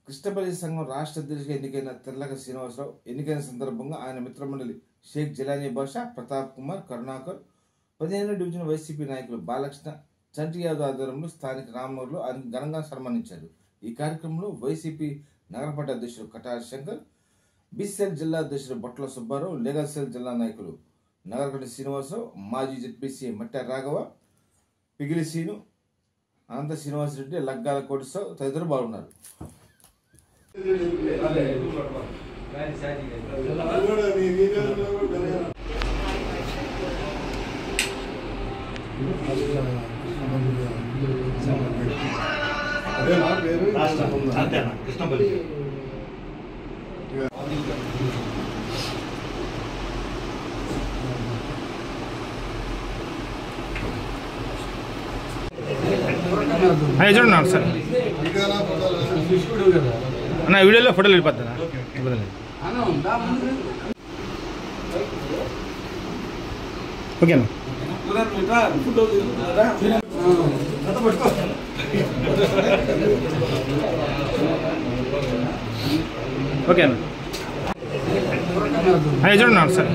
కృష్ణపల్లి సంఘం రాష్ట్ర అధ్యక్షుడిగా ఎన్నికైన తెర్లక శ్రీనివాసరావు ఎన్నికైన సందర్భంగా ఆయన మిత్రమండలి షేక్ జిలానీ బాషా, ప్రతాప్ కుమార్, కరుణాకర్, 15వ డివిజన్ వైసీపీ నాయకులు బాలకృష్ణ, చంటి యాదవ్ ఆధ్వర్యంలో స్థానిక రామూరులో ఆయనకు ఘనంగా సన్మానించారు. ఈ కార్యక్రమంలో వైసీపీ నగరపార్టీ అధ్యక్షుడు కటారి శంకర్, బీసీఎల్ జిల్లా అధ్యక్షుడు బొట్ల సుబ్బారావు, లీగల్ సెల్ జిల్లా నాయకులు నగరకటి శ్రీనివాసరావు, మాజీ జెడ్పీసీ మట్టె రాఘవ, పిగిలి శ్రీను, అనంత శ్రీనివాసరెడ్డి, లగ్గాల కోటిసావు తదితరులు పాల్గొన్నారు. కృష్ణపల్లి చూడండి సార్ అన్న వీడియోలో ఫోటోలు వెళ్ళిపోతారా ఓకేనా ఓకేనా చూడండి సార్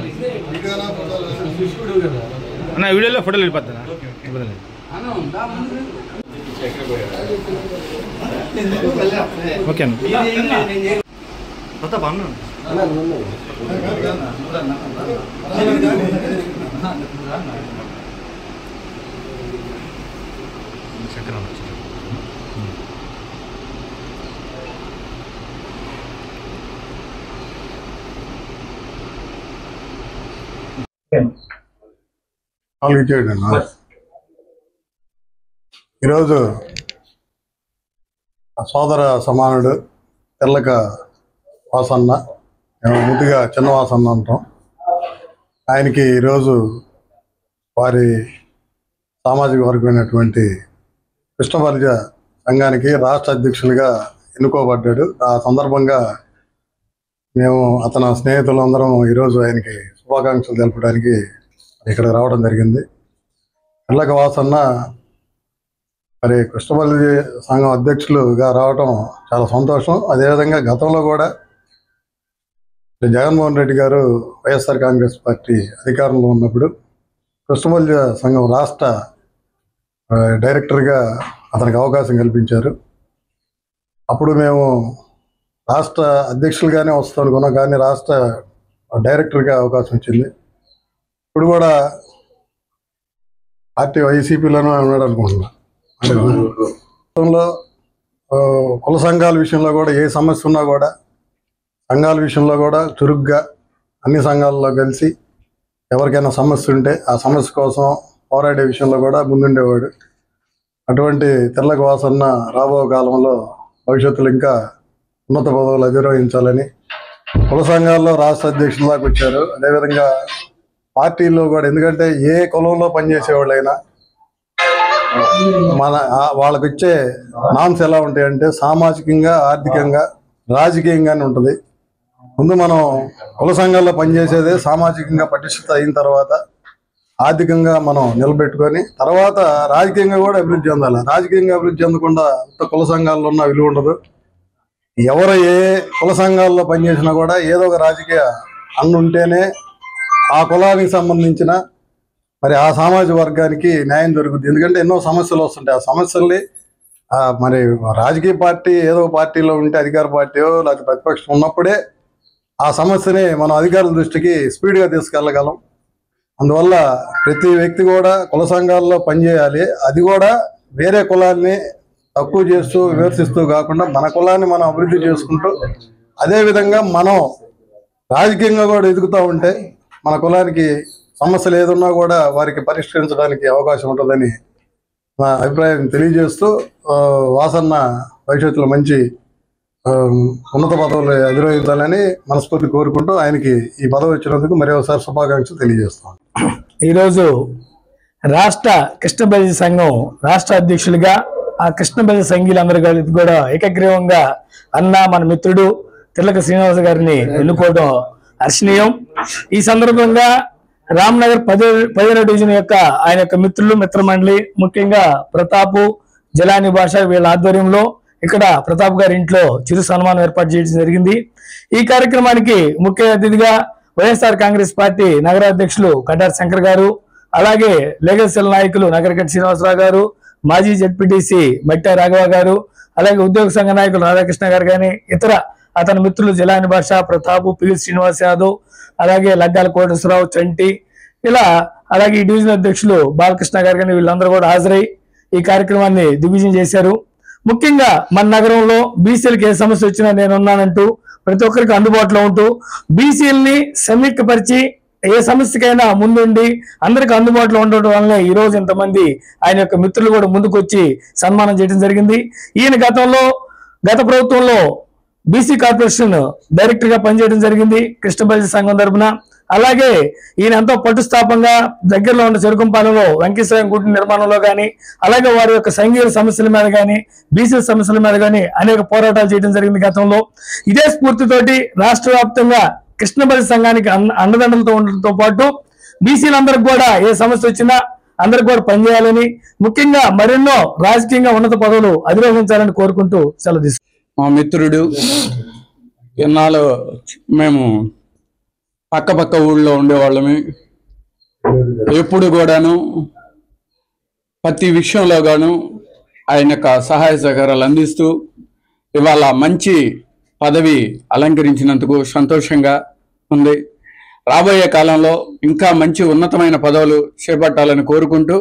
అన్న వీడియోలో ఫోటోలు వెళ్ళిపోతారా ఓకేనా ఈరోజు సోదర సమానుడు తెర్లక వాసన్న, ముద్దుగా చిన్న వాసన్న అంటాం. ఆయనకి ఈరోజు వారి సామాజిక వర్గమైనటువంటి కృష్ణపల్లి సంఘానికి రాష్ట్ర అధ్యక్షులుగా ఎన్నుకోబడ్డాడు. ఆ సందర్భంగా మేము అతని స్నేహితులందరం ఈరోజు ఆయనకి శుభాకాంక్షలు తెలపడానికి ఇక్కడ రావడం జరిగింది. తెర్లక వాసన్న మరి కృష్ణపల్లి సంఘం అధ్యక్షులుగా రావడం చాలా సంతోషం. అదేవిధంగా గతంలో కూడా జగన్మోహన్ రెడ్డి గారు వైఎస్ఆర్ కాంగ్రెస్ పార్టీ అధికారంలో ఉన్నప్పుడు కృష్ణపల్లి సంఘం రాష్ట్ర డైరెక్టర్గా అతనికి అవకాశం కల్పించారు. అప్పుడు మేము రాష్ట్ర అధ్యక్షులుగానే వస్తాం అనుకున్నాం, కానీ రాష్ట్ర డైరెక్టర్గా అవకాశం వచ్చింది. ఇప్పుడు కూడా పార్టీ వైసీపీలోనే ఉన్నాడు అనుకుంటున్నా. కుల సంఘాల విషయంలో కూడా ఏ సమస్య ఉన్నా కూడా సంఘాల విషయంలో కూడా చురుగ్గా అన్ని సంఘాలలో కలిసి ఎవరికైనా సమస్య ఉంటే ఆ సమస్య కోసం పోరాడే విషయంలో కూడా ముందుండేవాడు. అటువంటి తెర్లక వాసన్న రాబో కాలంలో భవిష్యత్తులో ఇంకా ఉన్నత పదవులు అధిరోహించాలని కుల సంఘాల్లో రాష్ట్ర అధ్యక్షుల దాకా వచ్చారు. అదేవిధంగా పార్టీల్లో కూడా, ఎందుకంటే ఏ కులంలో పనిచేసేవాళ్ళైనా వాళ్ళకి వచ్చే నామ్స్ ఎలా ఉంటాయంటే సామాజికంగా, ఆర్థికంగా, రాజకీయంగానే ఉంటుంది. ముందు మనం కుల సంఘాల్లో పనిచేసేదే సామాజికంగా పటిష్టత అయిన తర్వాత ఆర్థికంగా మనం నిలబెట్టుకొని తర్వాత రాజకీయంగా కూడా అభివృద్ధి చెందాలి. రాజకీయంగా అభివృద్ధి చెందకుండా కుల సంఘాల్లో ఉన్న విలువ ఉండదు. ఎవరు ఏ కుల సంఘాల్లో పనిచేసినా కూడా ఏదో ఒక రాజకీయ ఉంటేనే ఆ కులానికి సంబంధించిన మరి ఆ సామాజిక వర్గానికి న్యాయం దొరుకుతుంది. ఎందుకంటే ఎన్నో సమస్యలు వస్తుంటాయి. ఆ సమస్యల్ని మరి రాజకీయ పార్టీ ఏదో పార్టీలో ఉంటే అధికార పార్టీయో లేకపోతే ప్రతిపక్షం ఉన్నప్పుడే ఆ సమస్యని మనం అధికారుల దృష్టికి స్పీడ్గా తీసుకెళ్ళగలం. అందువల్ల ప్రతి వ్యక్తి కూడా కుల సంఘాల్లో పనిచేయాలి. అది కూడా వేరే కులాన్ని తక్కువ చేస్తూ విమర్శిస్తూ కాకుండా మన కులాన్ని మనం అభివృద్ధి చేసుకుంటూ అదేవిధంగా మనం రాజకీయంగా కూడా ఎదుగుతూ ఉంటే మన కులానికి సమస్యలు ఏదున్నా కూడా వారికి పరిష్కరించడానికి అవకాశం ఉంటుందని నా అభిప్రాయం తెలియజేస్తూ వాసన్న భవిష్యత్తులో మంచి ఉన్నత పదవులు అధిరోహించాలని మనస్ఫూర్తి కోరుకుంటూ ఆయనకి ఈ పదవి వచ్చినందుకు మరి ఒకసారి శుభాకాంక్షలు తెలియజేస్తాం. ఈరోజు రాష్ట్ర కృష్ణపల్లి సంఘం రాష్ట్ర అధ్యక్షులుగా ఆ కృష్ణపల్లి సంఘీయులందరూ కలిపి కూడా ఏకగ్రీవంగా అన్న మన మిత్రుడు తెర్లక శ్రీనివాస గారిని ఎన్నుకోవడం హర్షణీయం. ఈ సందర్భంగా రామ్నగర్ 15వ డివిజన్ యొక్క ఆయన యొక్క మిత్రులు, మిత్రమండలి, ముఖ్యంగా ప్రతాపు, జిలానీ భాష వీళ్ళ ఆధ్వర్యంలో ఇక్కడ ప్రతాప్ గారి ఇంట్లో చిరు సన్మానం ఏర్పాటు చేయడం జరిగింది. ఈ కార్యక్రమానికి ముఖ్య అతిథిగా వైఎస్ఆర్ కాంగ్రెస్ పార్టీ నగర అధ్యక్షులు కటార్ శంకర్ గారు, అలాగే లీగల్ సెల్ నాయకులు నగరకట్టి శ్రీనివాసరావు గారు, మాజీ జెడ్పీటీసీ మట్టా రాఘవ గారు, అలాగే ఉద్యోగ సంఘ నాయకులు రాధాకృష్ణ గారు కానీ ఇతర అతని మిత్రులు జిలాని భాష, ప్రతాప్, పివి శ్రీనివాస్ యాదవ్, అలాగే లగ్గాల కోటేశ్వరరావు, చంటి, ఇలా అలాగే ఈ డివిజన్ అధ్యక్షులు బాలకృష్ణ గారు కానీ వీళ్ళందరూ కూడా హాజరై ఈ కార్యక్రమాన్ని దిగ్విజయం చేశారు. ముఖ్యంగా మన నగరంలో బీసీలకు ఏ సమస్య వచ్చినా నేనున్నానంటూ ప్రతి ఒక్కరికి అందుబాటులో ఉంటూ బీసీలని సమీకపరిచి ఏ సమస్యకైనా ముందుండి అందరికి అందుబాటులో ఉండటం వల్లనే ఈ రోజు ఇంతమంది ఆయన యొక్క మిత్రులు కూడా ముందుకొచ్చి సన్మానం చేయడం జరిగింది. ఈయన గత ప్రభుత్వంలో బీసీ కార్పొరేషన్ డైరెక్టర్ గా పనిచేయడం జరిగింది కృష్ణబల్లి సంఘం తరపున. అలాగే ఈయన ఎంతో పట్టుస్థాపంగా దగ్గరలో ఉన్న చెరుకుంపాలెంలో వెంకటేశ్వర గుడి నిర్మాణంలో కానీ, అలాగే వారి యొక్క సంఘీయ సమస్యల మీద కానీ, బీసీ సమస్యల మీద కానీ అనేక పోరాటాలు చేయడం జరిగింది గతంలో. ఇదే స్ఫూర్తితోటి రాష్ట్ర వ్యాప్తంగా కృష్ణబల్లి సంఘానికి అండదండలతో ఉండడంతో పాటు బీసీలందరికి కూడా ఏ సమస్య వచ్చినా అందరికి కూడా పనిచేయాలని, ముఖ్యంగా మరెన్నో రాజకీయంగా ఉన్నత పదవులు అధిరోహించాలని కోరుకుంటూ సెలవు తీసుకుంటాం. మా మిత్రుడు ఎన్నాళ్ళు మేము పక్క ఊళ్ళో ఉండేవాళ్ళమే. ఎప్పుడు కూడాను ప్రతి విషయంలో గాను ఆయన యొక్క సహాయ సహకారాలు అందిస్తూ ఇవాళ మంచి పదవి అలంకరించినందుకు సంతోషంగా ఉంది. రాబోయే కాలంలో ఇంకా మంచి ఉన్నతమైన పదవులు చేపట్టాలని కోరుకుంటూ